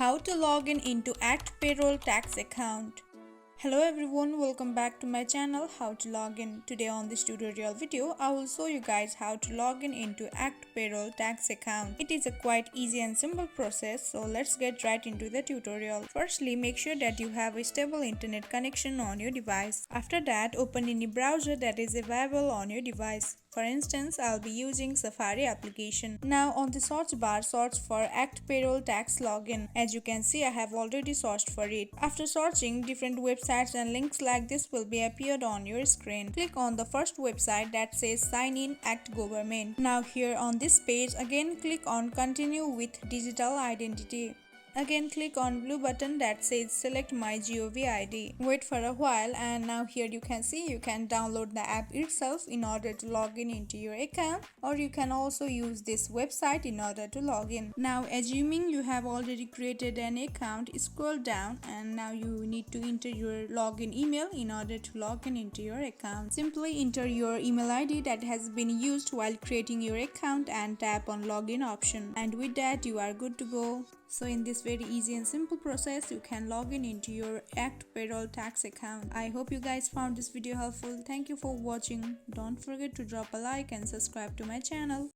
How to log in into Act Payroll tax account. Hello everyone, welcome back to my channel How to Log In. Today on this tutorial video, I will show you guys how to log in into Act Payroll tax account. It is a quite easy and simple process, so let's get right into the tutorial. Firstly, make sure that you have a stable internet connection on your device. After that, open any browser that is available on your device. For instance, I'll be using Safari application. Now on the search bar, search for Act Payroll Tax Login. As you can see, I have already searched for it. After searching, different websites and links like this will be appeared on your screen. Click on the first website that says Sign in Act Government. Now here on this page, again click on Continue with Digital Identity. Again click on blue button that says select my gov ID. Wait for a while and now here you can see you can download the app itself in order to log in into your account, or you can also use this website in order to log in. Now assuming you have already created an account, scroll down and now you need to enter your login email in order to log in into your account. Simply enter your email ID that has been used while creating your account and tap on login option, and with that you are good to go. So in this very easy and simple process, you can log in into your Act Payroll tax account. I hope you guys found this video helpful. Thank you for watching. Don't forget to drop a like and subscribe to my channel.